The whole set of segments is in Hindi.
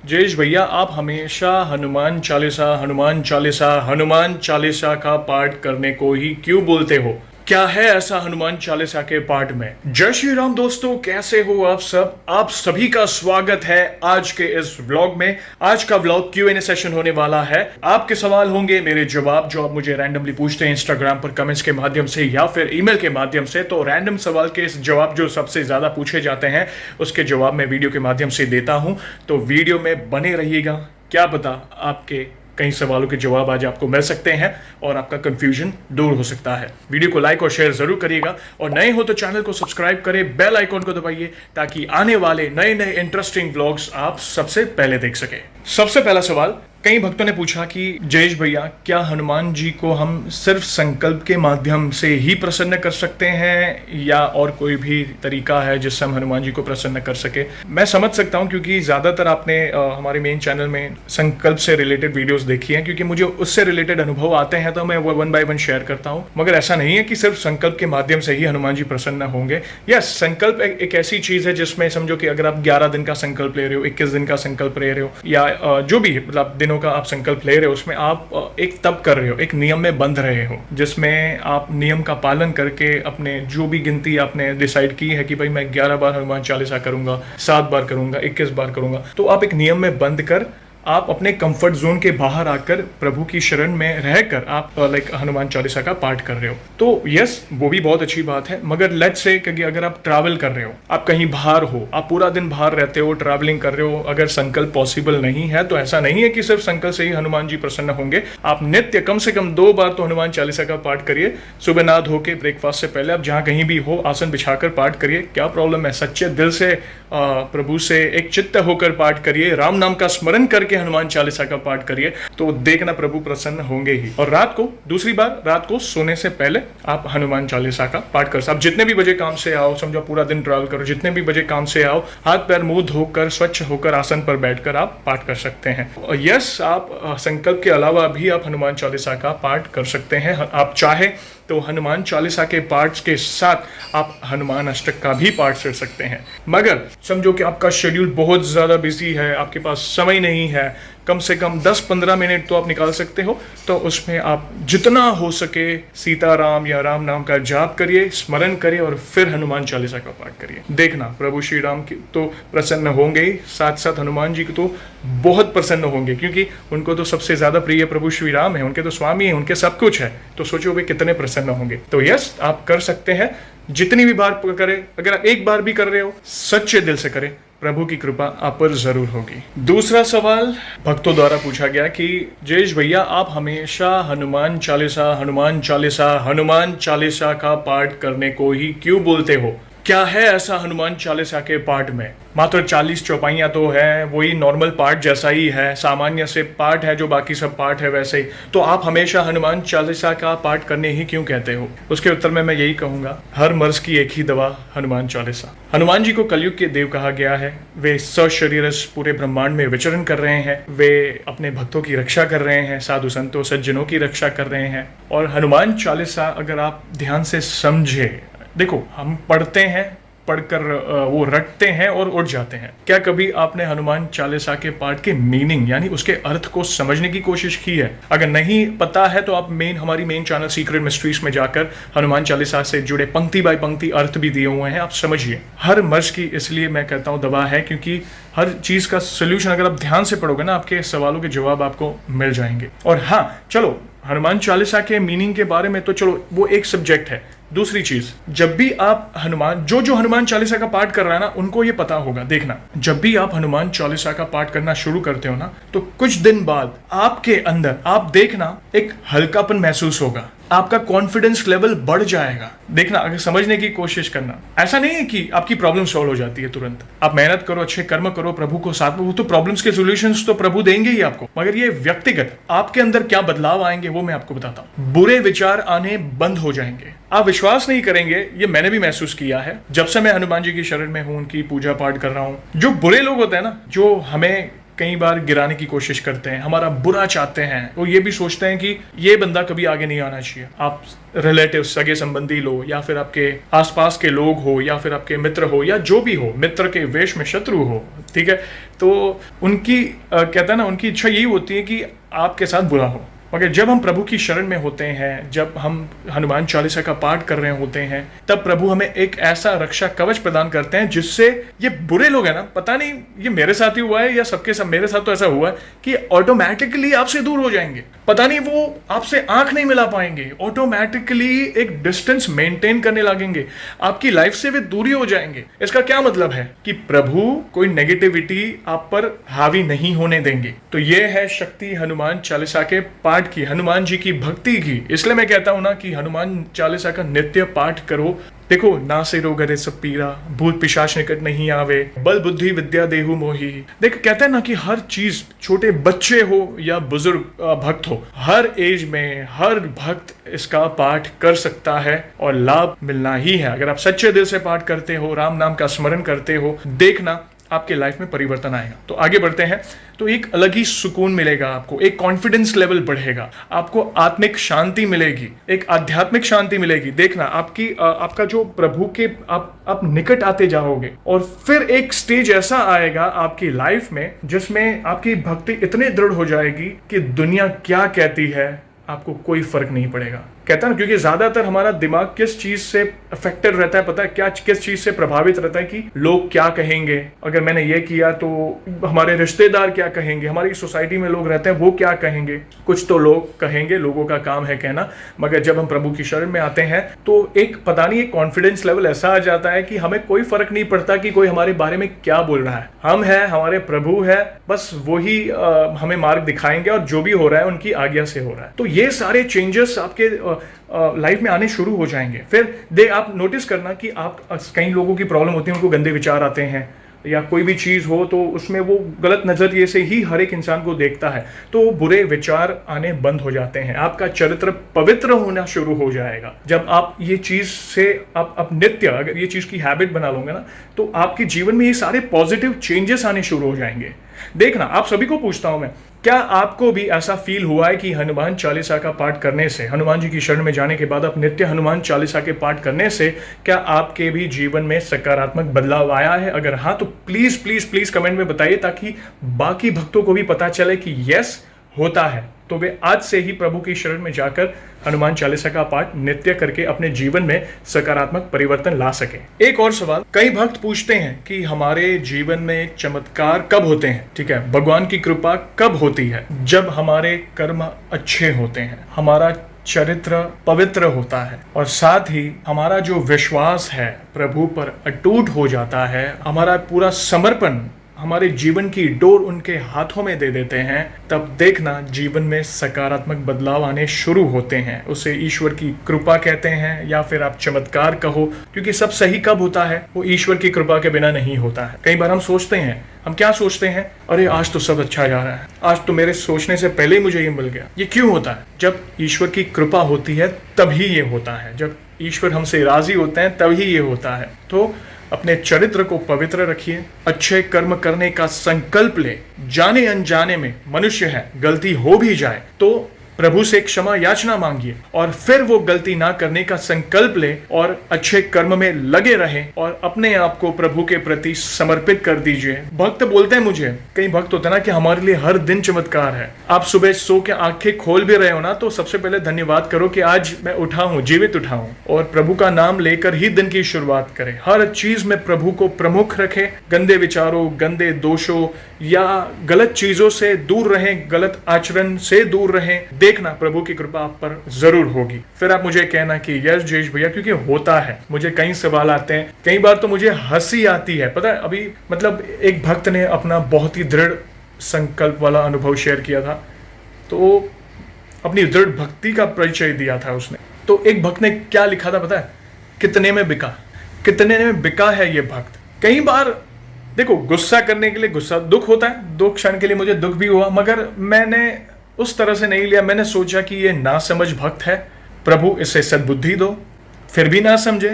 जयेश भैया, आप हमेशा हनुमान चालीसा का पाठ करने को ही क्यों बोलते हो? क्या है ऐसा हनुमान चालीसा के पाठ में? जय श्री राम दोस्तों, कैसे हो आप सब? आप सभी का स्वागत है आज के इस व्लॉग में। आज का व्लॉग Q&A सेशन होने वाला है। आपके सवाल होंगे, मेरे जवाब जो आप मुझे रैंडमली पूछते हैं इंस्टाग्राम पर कमेंट्स के माध्यम से या फिर ईमेल के माध्यम से। तो रैंडम सवाल के जवाब जो सबसे ज्यादा पूछे जाते हैं उसके जवाब मैं वीडियो के माध्यम से देता हूं। तो वीडियो में बने रहिएगा, क्या पता आपके कई सवालों के जवाब आज आपको मिल सकते हैं और आपका कंफ्यूजन दूर हो सकता है। वीडियो को लाइक और शेयर जरूर करिएगा और नए हो तो चैनल को सब्सक्राइब करें, बेल आइकॉन को दबाइए ताकि आने वाले नए नए इंटरेस्टिंग व्लॉग्स आप सबसे पहले देख सके। सबसे पहला सवाल, कई भक्तों ने पूछा कि जयेश भैया, क्या हनुमान जी को हम सिर्फ संकल्प के माध्यम से ही प्रसन्न कर सकते हैं या और कोई भी तरीका है जिससे हम हनुमान जी को प्रसन्न कर सके? मैं समझ सकता हूं क्योंकि ज्यादातर आपने हमारे मेन चैनल में संकल्प से रिलेटेड वीडियोस देखी हैं, क्योंकि मुझे उससे रिलेटेड अनुभव आते हैं तो मैं वो 1 बाय 1 शेयर करता हूँ। मगर ऐसा नहीं है कि सिर्फ संकल्प के माध्यम से ही हनुमान जी प्रसन्न होंगे। यस, संकल्प एक ऐसी चीज है जिसमें समझो कि अगर आप 11 दिन का संकल्प ले रहे हो, 21 दिन का संकल्प ले रहे हो या जो भी मतलब दिनों का आप संकल्प ले रहे हो, उसमें आप एक तप कर रहे हो, एक नियम में बंध रहे हो, जिसमें आप नियम का पालन करके अपने जो भी गिनती आपने डिसाइड की है कि भाई मैं 11 बार हनुमान चालीसा करूंगा, 7 बार करूंगा, 21 बार करूंगा, तो आप एक नियम में बंध कर आप अपने कंफर्ट जोन के बाहर आकर प्रभु की शरण में रहकर आप हनुमान चालीसा का पाठ कर रहे हो। तो यस, वो भी बहुत अच्छी बात है। मगर लेट्स से कि अगर आप ट्रैवल कर रहे हो, आप कहीं बाहर हो, आप पूरा दिन बाहर रहते हो, ट्रैवलिंग कर रहे हो, अगर संकल्प पॉसिबल नहीं है तो ऐसा नहीं है कि सिर्फ संकल्प से ही हनुमान जी प्रसन्न होंगे। आप नित्य कम से कम 2 बार तो हनुमान चालीसा का पाठ करिए। सुबह नहा धो के ब्रेकफास्ट से पहले आप जहां कहीं भी हो आसन बिछाकर पाठ करिए। क्या प्रॉब्लम है? सच्चे दिल से प्रभु से एक चित्त होकर पाठ करिए, राम नाम का स्मरण करके हनुमान चालीसा का पाठ करिए, तो देखना प्रभु प्रसन्न होंगे ही। और रात को, दूसरी बार रात को सोने से पहले आप हनुमान चालीसा का पाठ कर सकते। आप जितने भी बजे काम से आओ, समझो पूरा दिन ट्रैवल करो, जितने भी बजे काम से आओ, हाथ पैर मुंह धोकर स्वच्छ होकर आसन पर बैठकर आप पाठ कर सकते हैं। और यस, आप संकल्प के अलावा भी आप हनुमान चालीसा का पाठ कर सकते हैं। आप चाहे तो हनुमान चालीसा के पाठ के साथ आप हनुमान अष्टक का भी पाठ कर सकते हैं। मगर समझो कि आपका शेड्यूल बहुत ज्यादा बिजी है, आपके पास समय नहीं है, कम से कम 10-15 मिनट तो आप निकाल सकते हो, तो उसमें आप जितना हो सके सीताराम या राम नाम का जाप करिए, स्मरण करिए और फिर हनुमान चालीसा का पाठ करिए। देखना प्रभु श्री राम की तो प्रसन्न होंगे ही, साथ साथ हनुमान जी को तो बहुत प्रसन्न होंगे, क्योंकि उनको तो सबसे ज्यादा प्रिय प्रभु श्री राम है, उनके तो स्वामी है, उनके सब कुछ है। तो सोचो वे कितने प्रसन्न होंगे। तो यस, आप कर सकते हैं, जितनी भी बार करें। अगर आप एक बार भी कर रहे हो, सच्चे दिल से करें, प्रभु की कृपा आप पर जरूर होगी। दूसरा सवाल भक्तों द्वारा पूछा गया कि जयेश भैया, आप हमेशा हनुमान चालीसा का पाठ करने को ही क्यों बोलते हो? क्या है ऐसा हनुमान चालीसा के पाठ में? मात्र 40 चौपाइयां तो है, वही नॉर्मल पाठ जैसा ही है, सामान्य से पाठ है जो बाकी सब पाठ है वैसे ही, तो आप हमेशा हनुमान चालीसा का पाठ करने ही क्यों कहते हो? उसके उत्तर में मैं यही कहूंगा, हर मर्ज की एक ही दवा हनुमान चालीसा। हनुमान जी को कलयुग के देव कहा गया है। वे सशरीरस पूरे ब्रह्मांड में विचरण कर रहे हैं, वे अपने भक्तों की रक्षा कर रहे हैं, साधु संतों सज्जनों की रक्षा कर रहे हैं। और हनुमान चालीसा अगर आप ध्यान से समझे, देखो हम पढ़ते हैं, पढ़कर वो रटते हैं और उठ जाते हैं। क्या कभी आपने हनुमान चालीसा के पाठ के मीनिंग यानी उसके अर्थ को समझने की कोशिश की है? अगर नहीं पता है तो आप हमारी मेन चैनल सीक्रेट मिस्ट्रीज में जाकर हनुमान चालीसा से जुड़े पंक्ति बाय पंक्ति अर्थ भी दिए हुए हैं, आप समझिए। हर मर्ज की इसलिए मैं कहता हूँ दवा है, क्योंकि हर चीज का सोल्यूशन अगर आप ध्यान से पढ़ोगे ना, आपके सवालों के जवाब आपको मिल जाएंगे। और हाँ, चलो हनुमान चालीसा के मीनिंग के बारे में तो चलो वो एक सब्जेक्ट है। दूसरी चीज, जब भी आप जो हनुमान चालीसा का पाठ कर रहा है ना, उनको ये पता होगा। देखना, जब भी आप हनुमान चालीसा का पाठ करना शुरू करते हो ना, तो कुछ दिन बाद आपके अंदर आप देखना एक हल्कापन महसूस होगा, आपका कॉन्फिडेंस लेवल बढ़ जाएगा। देखना, अगर समझने की कोशिश करना, ऐसा नहीं है कि आपकी प्रॉब्लम सॉल्व हो जाती है तुरंत। आप मेहनत करो, अच्छे कर्म करो, प्रभु को साथ में, वो तो प्रॉब्लम्स के सॉल्यूशंस तो प्रभु देंगे ही आपको। मगर ये व्यक्तिगत आपके अंदर क्या बदलाव आएंगे वो मैं आपको बताता हूँ। बुरे विचार आने बंद हो जाएंगे, आप विश्वास नहीं करेंगे, ये मैंने भी महसूस किया है। जब से मैं हनुमान जी की शरण में हूँ, उनकी पूजा पाठ कर रहा हूँ, जो बुरे लोग होते हैं ना, जो हमें कई बार गिराने की कोशिश करते हैं, हमारा बुरा चाहते हैं, वो ये भी सोचते हैं कि ये बंदा कभी आगे नहीं आना चाहिए। आप रिलेटिव, सगे संबंधी लो, या फिर आपके आसपास के लोग हो, या फिर आपके मित्र हो, या जो भी हो, मित्र के वेश में शत्रु हो, ठीक है, तो उनकी कहता है ना, उनकी इच्छा यही होती है कि आपके साथ बुरा हो। मगर जब हम प्रभु की शरण में होते हैं, जब हम हनुमान चालीसा का पाठ कर रहे होते हैं, तब प्रभु हमें एक ऐसा रक्षा कवच प्रदान करते हैं जिससे ये बुरे लोग हैं ना, पता नहीं ये मेरे साथ ही हुआ है या सबके सब, मेरे साथ तो ऐसा हुआ है कि ऑटोमेटिकली आपसे दूर हो जाएंगे। पता नहीं वो आपसे आंख नहीं मिला पाएंगे, ऑटोमेटिकली एक डिस्टेंस मेंटेन करने लगेंगे, आपकी लाइफ से वे दूरी हो जाएंगे। इसका क्या मतलब है कि प्रभु कोई नेगेटिविटी आप पर हावी नहीं होने देंगे। तो ये है शक्ति हनुमान चालीसा के पाठ की, हनुमान जी की भक्ति की। इसलिए मैं कहता हूं ना कि हनुमान चालीसा का नित्य पाठ करो। देखो, ना से रोग हरे सब पीरा, भूत पिशाच निकट नहीं आवे, बल बुद्धि विद्या देहु मोही। देख, कहते हैं ना कि हर चीज, छोटे बच्चे हो या बुजुर्ग भक्त हो, हर एज में हर भक्त इसका पाठ कर सकता है और लाभ मिलना ही है। अगर आप सच्चे दिल से पाठ करते हो, राम नाम का स्मरण करते हो, देखना आपके लाइफ में परिवर्तन आएगा। तो आगे बढ़ते हैं, तो एक अलग ही सुकून मिलेगा आपको, एक कॉन्फिडेंस लेवल बढ़ेगा, आपको आत्मिक शांति मिलेगी, एक आध्यात्मिक शांति मिलेगी। देखना आपका जो प्रभु के आप निकट आते जाओगे, और फिर एक स्टेज ऐसा आएगा आपकी लाइफ में जिसमें आपकी भक्ति इतनी दृढ़ हो जाएगी कि दुनिया क्या कहती है आपको कोई फर्क नहीं पड़ेगा। कहता है ना, क्योंकि ज्यादातर हमारा दिमाग किस चीज से अफेक्टेड रहता है, पता है क्या, किस चीज से प्रभावित रहता है कि लोग क्या कहेंगे, अगर मैंने ये किया तो हमारे रिश्तेदार क्या कहेंगे, हमारी सोसाइटी में लोग रहते हैं वो क्या कहेंगे। कुछ तो लोग कहेंगे, लोगों का काम है कहना, मगर जब हम प्रभु की शरण में आते हैं तो एक पता नहीं एक कॉन्फिडेंस लेवल ऐसा आ जाता है कि हमें कोई फर्क नहीं पड़ता कि कोई हमारे बारे में क्या बोल रहा है। हम है, हमारे प्रभु है, बस वही हमें मार्ग दिखाएंगे और जो भी हो रहा है उनकी आज्ञा से हो रहा है। तो ये सारे चेंजेस आपके लाइफ में आने शुरू हो जाएंगे। फिर आप नोटिस करना कि आप, कई लोगों की प्रॉब्लम होती है, उनको गंदे विचार आते हैं, या कोई भी चीज हो तो उसमें वो गलत नजरिए से ही हर एक इंसान को देखता है, तो बुरे विचार आने बंद हो जाते हैं, आपका चरित्र पवित्र होना शुरू हो जाएगा। जब आप ये चीज से आप नित्य अगर ये चीज की हैबिट बना लोगे ना, तो आपके जीवन में ये सारे पॉजिटिव चेंजेस आने शुरू हो जाएंगे। देखना, आप सभी को पूछता हूं मैं, क्या आपको भी ऐसा फील हुआ है कि हनुमान चालीसा का पाठ करने से, हनुमान जी की शरण में जाने के बाद आप नित्य हनुमान चालीसा के पाठ करने से क्या आपके भी जीवन में सकारात्मक बदलाव आया है? अगर हाँ, तो प्लीज प्लीज प्लीज कमेंट में बताइए, ताकि बाकी भक्तों को भी पता चले कि यस होता है, तो वे आज से ही प्रभु की शरण में जाकर हनुमान चालीसा का पाठ नित्य करके अपने जीवन में सकारात्मक परिवर्तन ला सके। एक और सवाल कई भक्त पूछते हैं कि हमारे जीवन में चमत्कार कब होते हैं? ठीक है, भगवान की कृपा कब होती है? जब हमारे कर्म अच्छे होते हैं, हमारा चरित्र पवित्र होता है, और साथ ही हमारा जो विश्वास है प्रभु पर अटूट हो जाता है, हमारा पूरा समर्पण, हमारे जीवन की डोर उनके हाथों में दे देते हैं, तब देखना जीवन में सकारात्मक बदलाव आने शुरू होते हैं। उसे ईश्वर की कृपा कहते हैं, या फिर आप चमत्कार कहो, क्योंकि सब सही कब होता है वो ईश्वर की कृपा के बिना नहीं होता है। कई बार हम सोचते हैं, हम क्या सोचते हैं, अरे आज तो सब अच्छा जा रहा है, आज तो मेरे सोचने से पहले ही मुझे ये मिल गया। ये क्यों होता है? जब ईश्वर की कृपा होती है तभी ये होता है, जब ईश्वर हमसे राजी होते हैं तभी ये होता है। तो अपने चरित्र को पवित्र रखिए, अच्छे कर्म करने का संकल्प ले। जाने अनजाने में मनुष्य है, गलती हो भी जाए तो प्रभु से क्षमा याचना मांगिए, और फिर वो गलती ना करने का संकल्प ले और अच्छे कर्म में लगे रहें, और अपने आप को प्रभु के प्रति समर्पित कर दीजिए। भक्त बोलते हैं मुझे, कई भक्त होते हैं ना कि हमारे लिए हर दिन चमत्कार है। आप सुबह सो के आंखें खोल भी रहे हो ना, तो सबसे पहले धन्यवाद करो कि आज मैं उठा हूं, जीवित उठा हूं, और प्रभु का नाम लेकर ही दिन की शुरुआत करें। हर चीज में प्रभु को प्रमुख रखें, गंदे विचारों, गंदे दोषों या गलत चीजों से दूर रहें, गलत आचरण से दूर रहें। देखना प्रभु की कृपा आप पर जरूर होगी। फिर आप मुझे कहना कि यस जयेश भैया, क्योंकि होता है। मुझे कई सवाल आते हैं, कई बार तो मुझे हंसी आती है। पता है, अभी मतलब एक भक्त ने अपना बहुत ही दृढ़ संकल्प वाला अनुभव शेयर किया था, तो अपनी दृढ़ भक्ति का परिचय दिया था उसने। तो एक भक्त ने क्या लिखा था पता है? कितने में बिका, कितने में बिका है ये भक्त। कई बार देखो, गुस्सा करने के लिए गुस्सा, दुख होता है, दो क्षण के लिए मुझे दुख भी हुआ, मगर मैंने उस तरह से नहीं लिया। मैंने सोचा कि ये नासमझ भक्त है, प्रभु इसे सद्बुद्धि दो। फिर भी ना समझे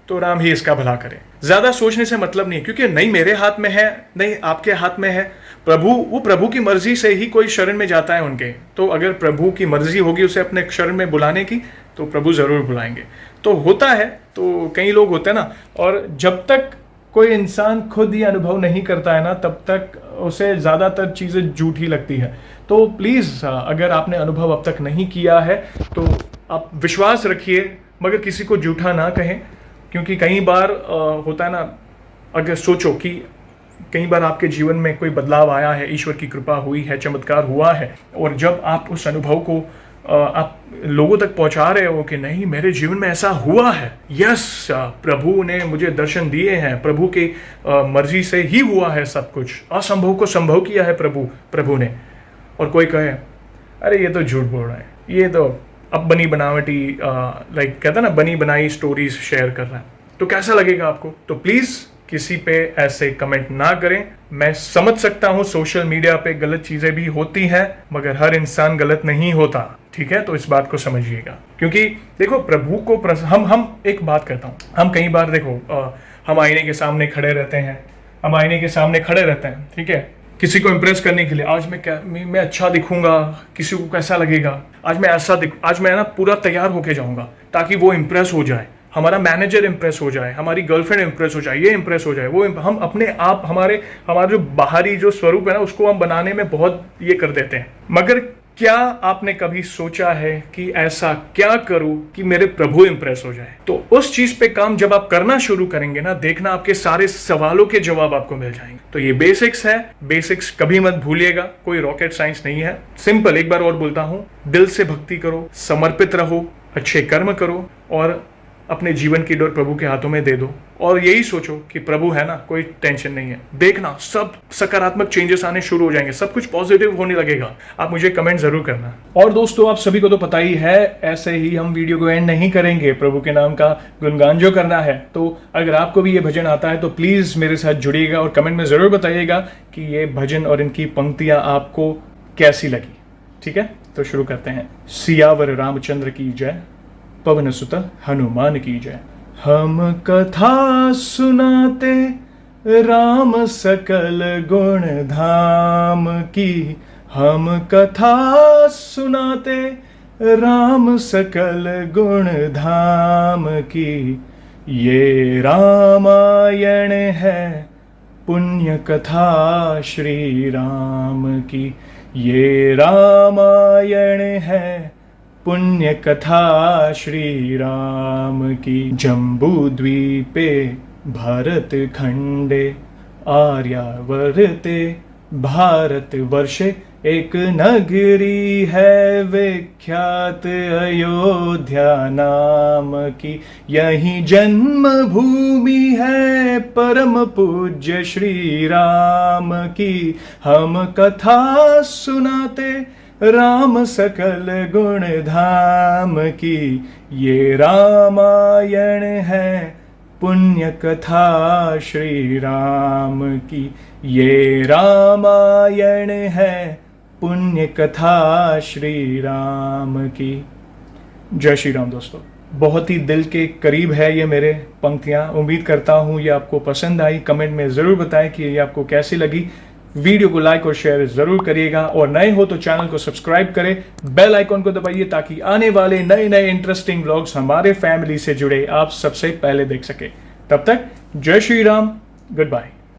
तो राम ही इसका भला करे। ज्यादा सोचने से मतलब नहीं, क्योंकि नहीं मेरे हाथ में है, नहीं आपके हाथ में है, वो प्रभु की मर्जी से ही कोई शरण में जाता है उनके, तो अगर प्रभु की मर्जी होगी उसे अपने शरण में बुलाने की, तो प्रभु ज़रूर बुलाएंगे। तो होता है, तो कई लोग होते हैं ना, और जब तक कोई इंसान खुद ही अनुभव नहीं करता है ना, तब तक उसे ज़्यादातर चीज़ें झूठी लगती है। तो प्लीज़ अगर आपने अनुभव अब तक नहीं किया है तो आप विश्वास रखिए, मगर किसी को झूठा ना कहें, क्योंकि कई बार होता है ना, अगर सोचो कि कई बार आपके जीवन में कोई बदलाव आया है, ईश्वर की कृपा हुई है, चमत्कार हुआ है, और जब आप उस अनुभव को आप लोगों तक पहुंचा रहे हो कि नहीं मेरे जीवन में ऐसा हुआ है, यस प्रभु ने मुझे दर्शन दिए हैं, प्रभु की मर्जी से ही हुआ है सब कुछ, असंभव को संभव किया है प्रभु ने, और कोई कहे अरे ये तो झूठ बोल रहा है, ये तो अब बनी बनावटी लाइक कहता ना बनी बनाई स्टोरीज शेयर कर रहा है, तो कैसा लगेगा आपको? तो प्लीज़ किसी पे ऐसे कमेंट ना करें। मैं समझ सकता हूं सोशल मीडिया पे गलत चीज़ें भी होती हैं, मगर हर इंसान गलत नहीं होता, ठीक है? तो इस बात को समझिएगा, क्योंकि देखो प्रभु को हम एक बात करता हूँ, हम कई बार देखो हम आईने के सामने खड़े रहते हैं, ठीक है, किसी को इम्प्रेस करने के लिए, आज मैं अच्छा दिखूंगा, किसी को कैसा लगेगा, आज मैं ना पूरा तैयार होके जाऊंगा ताकि वो इम्प्रेस हो जाए, हमारा मैनेजर इम्प्रेस हो जाए, हमारी गर्लफ्रेंड इम्प्रेस हो जाए, ये इम्प्रेस हो जाए, वो हम अपने आप हमारा जो बाहरी जो स्वरूप है ना, उसको हम बनाने में बहुत ये कर देते हैं। मगर क्या आपने कभी सोचा है कि ऐसा क्या करूं कि मेरे प्रभु इम्प्रेस हो जाए? तो उस चीज पे काम जब आप करना शुरू करेंगे ना, देखना आपके सारे सवालों के जवाब आपको मिल जाएंगे। तो ये बेसिक्स है, बेसिक्स कभी मत भूलिएगा, कोई रॉकेट साइंस नहीं है, सिंपल। एक बार और बोलता हूं, दिल से भक्ति करो, समर्पित रहो, अच्छे कर्म करो, और अपने जीवन की डोर प्रभु के हाथों में दे दो, और यही सोचो कि प्रभु है ना, कोई टेंशन नहीं है। देखना सब सकारात्मक चेंजेस आने शुरू हो जाएंगे, सब कुछ पॉजिटिव होने लगेगा। आप मुझे कमेंट जरूर करना। और दोस्तों, आप सभी को तो पता ही है, ऐसे ही हम वीडियो को एंड नहीं करेंगे, प्रभु के नाम का गुणगान जो करना है। तो अगर आपको भी ये भजन आता है तो प्लीज मेरे साथ जुड़िएगा और कमेंट में जरूर बताइएगा कि ये भजन और इनकी पंक्तियां आपको कैसी लगी। ठीक है, तो शुरू करते हैं। सियावर रामचंद्र की जय, पवन सुत हनुमान की जय। हम कथा सुनाते राम सकल गुण धाम की, हम कथा सुनाते राम सकल गुण धाम की। ये रामायण है पुण्य कथा श्री राम की, ये रामायण है पुण्य कथा श्री राम की। जम्बू द्वीपे भारत खंडे आर्यावर्ते भारत वर्षे एक नगरी है विख्यात अयोध्या नाम की। यही जन्म भूमि है परम पूज्य श्री राम की। हम कथा सुनाते राम सकल गुण धाम की। ये रामायण है पुण्य कथा श्री राम की, ये रामायण है पुण्य कथा श्री राम की। जय श्री राम। दोस्तों, बहुत ही दिल के करीब है ये मेरे पंक्तियाँ। उम्मीद करता हूँ ये आपको पसंद आई। कमेंट में ज़रूर बताएं कि ये आपको कैसी लगी। वीडियो को लाइक और शेयर जरूर करिएगा, और नए हो तो चैनल को सब्सक्राइब करें, बेल आइकॉन को दबाइए ताकि आने वाले नए नए इंटरेस्टिंग व्लॉग्स हमारे फैमिली से जुड़े आप सबसे पहले देख सके। तब तक जय श्री राम, गुड बाय।